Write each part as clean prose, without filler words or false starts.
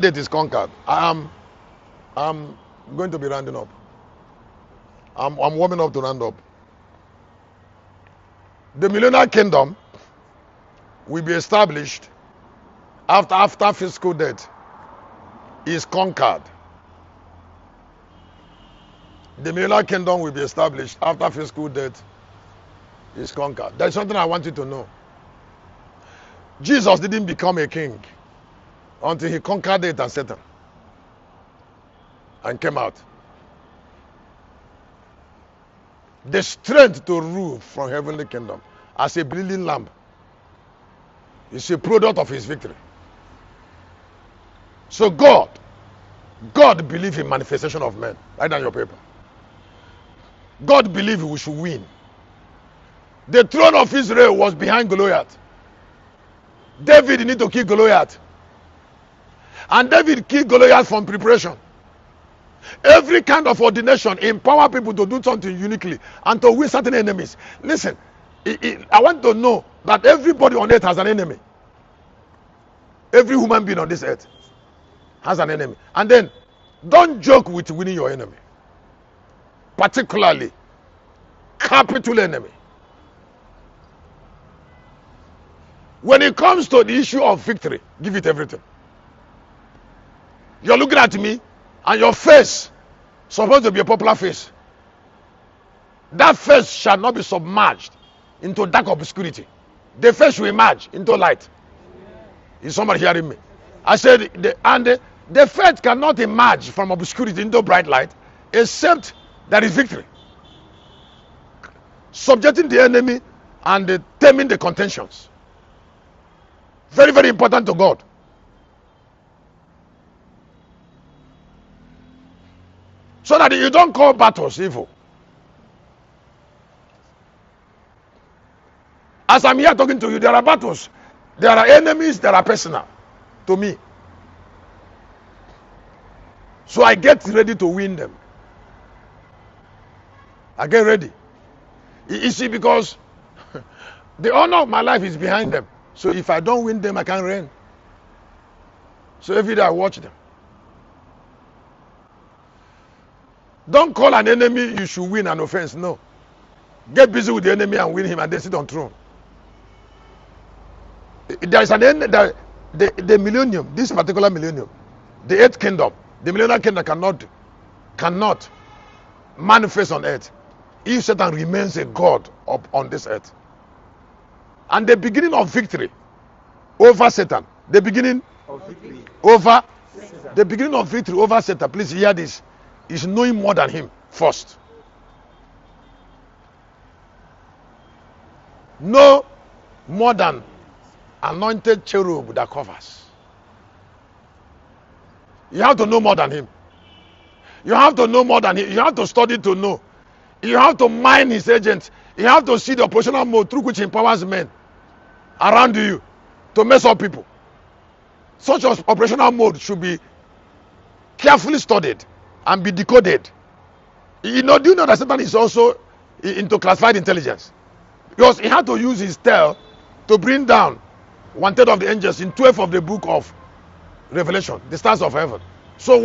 Date is conquered. I'm going to be rounding up. I'm warming up to round up. The millennial kingdom will be established after physical death is conquered. The millennial kingdom will be established after physical death is conquered. There's something I want you to know. Jesus didn't become a king until he conquered it and Satan and came out. The strength to rule from heavenly kingdom as a bleeding lamb is a product of his victory. So God believed in manifestation of men. Write down your paper. God believed we should win. The throne of Israel was behind Goliath. David needed to kill Goliath. And David killed Goliath from preparation. Every kind of ordination empower people to do something uniquely and to win certain enemies. Listen, I want to know that everybody on earth has an enemy. Every human being on this earth has an enemy. And then, don't joke with winning your enemy. Particularly, capital enemy. When it comes to the issue of victory, give it everything. You're looking at me, and your face supposed to be a popular face. That face shall not be submerged into dark obscurity. The face will emerge into light. Is somebody hearing me? I said, the faith cannot emerge from obscurity into bright light except there is victory. Subjecting the enemy and taming the contentions. Very, very important to God. So that you don't call battles evil. As I'm here talking to you, there are battles. There are enemies that are personal to me. So I get ready to win them. I get ready. You see, because the honor of my life is behind them. So if I don't win them, I can't reign. So every day I watch them. Don't call an enemy you should win an offense. No. Get busy with the enemy and win him and then sit on throne. There is an end, the millennium, this particular millennium, the 8th kingdom, the millennial kingdom cannot manifest on earth if Satan remains a god on this earth. And the beginning of victory over Satan, the beginning of victory over Satan. The beginning of victory over Satan, please hear this, is knowing more than him first. Know more than anointed cherub that covers. You have to know more than him. You have to know more than him. You have to study to know. You have to mine his agents. You have to see the operational mode through which he empowers men around you to mess up people. Such an operational mode should be carefully studied and be decoded. Do you know that Satan is also into classified intelligence? Because he had to use his tail to bring down 1/3 of the angels in 12 of the book of Revelation, the stars of heaven. So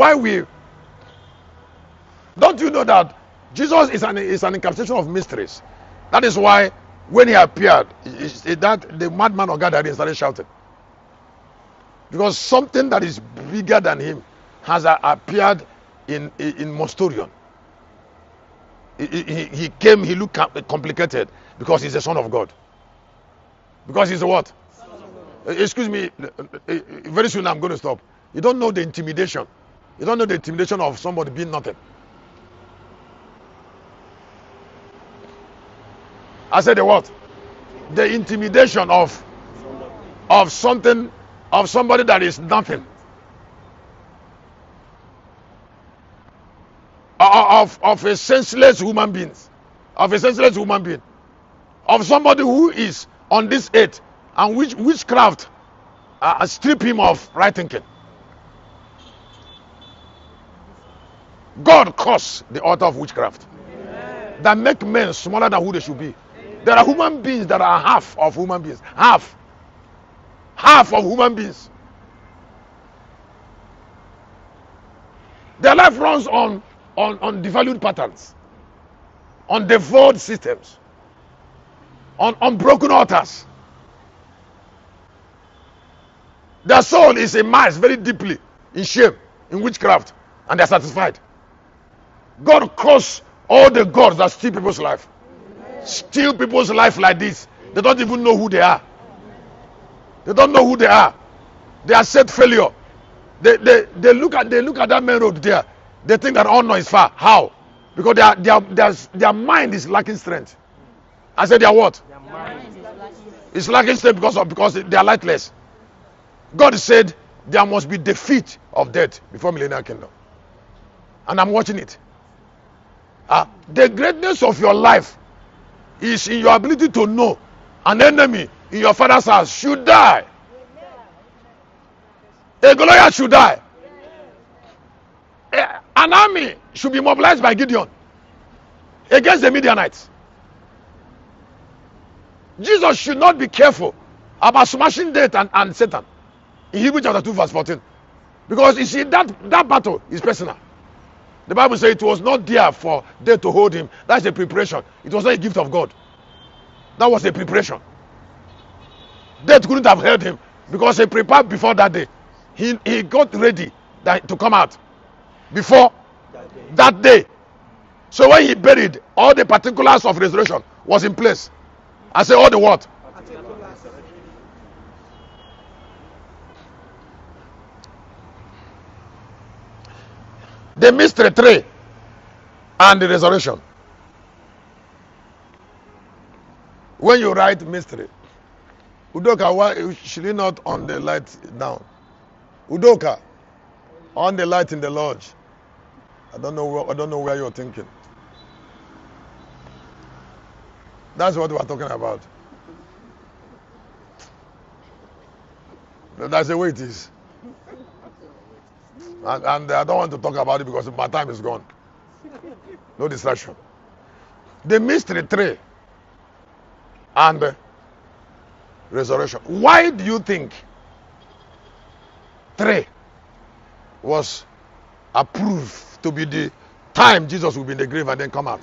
don't you know that Jesus is an encapsulation of mysteries? That is why when he appeared, that the madman of Gadarene started shouting. Because something that is bigger than him has appeared in Mostorion. He came, he looked complicated because he's the Son of God. Because he's a what? Excuse me, very soon I'm going to stop. You don't know the intimidation. You don't know the intimidation of somebody being nothing. I said the what? The intimidation of something, of somebody that is nothing. Of a senseless human being. Of a senseless human being. Of somebody who is on this earth and witchcraft strip him of right thinking. God cursed the author of witchcraft. Amen. That make men smaller than who they should be. Amen. There are human beings that are half of human beings. Half of human beings. Their life runs on devalued patterns, on devolved systems, on broken altars. Their soul is immersed very deeply in shame, in witchcraft, and they're satisfied. God cursed all the gods that steal people's life. Steal people's life like this. They don't even know who they are. They don't know who they are. They are set failure. They look at that main road there. They think that honor is far. How? Because their mind is lacking strength. I said their what? Their mind is lacking strength because they are lightless. God said there must be defeat of death before millennial kingdom. And I'm watching it. The greatness of your life is in your ability to know an enemy in your father's house should die. A Goliath should die. An army should be mobilized by Gideon against the Midianites. Jesus should not be careful about smashing death and Satan in Hebrews chapter 2 verse 14. Because you see, that battle is personal. The Bible says it was not there for death to hold him. That's a preparation. It was not a gift of God. That was a preparation. Death couldn't have held him because he prepared before that day. He got ready to come out before that day. So when he buried, all the particulars of resurrection was in place. I say all the what? The mystery 3 and the resurrection. When you write mystery, Udoka, why should you not on the light down? Udoka, on the light in the lodge. I don't know where you're thinking. That's what we're talking about. That's the way it is. And I don't want to talk about it because my time is gone. No distraction. The mystery 3 and resurrection. Why do you think 3 was approved to be the time Jesus will be in the grave and then come out?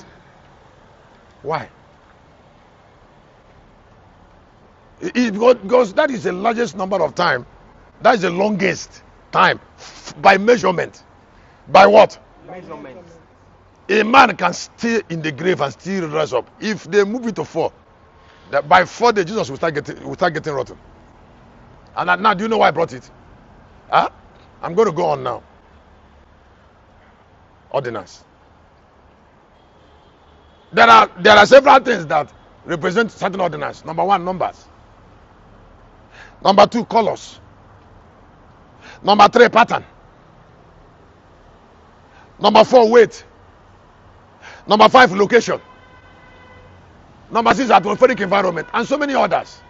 Why? Because that is the largest number of time. That is the longest time by measurement. By what? Measurement. A man can stay in the grave and still rise up. If they move it to 4, that by 4 days Jesus will start getting rotten. And now, do you know why I brought it? I'm going to go on now. Ordinance. There are several things that represent certain ordinance. Number 1, numbers. Number 2, colors. Number 3, pattern. Number 4, weight. Number 5, location. Number 6, atmospheric environment, and so many others.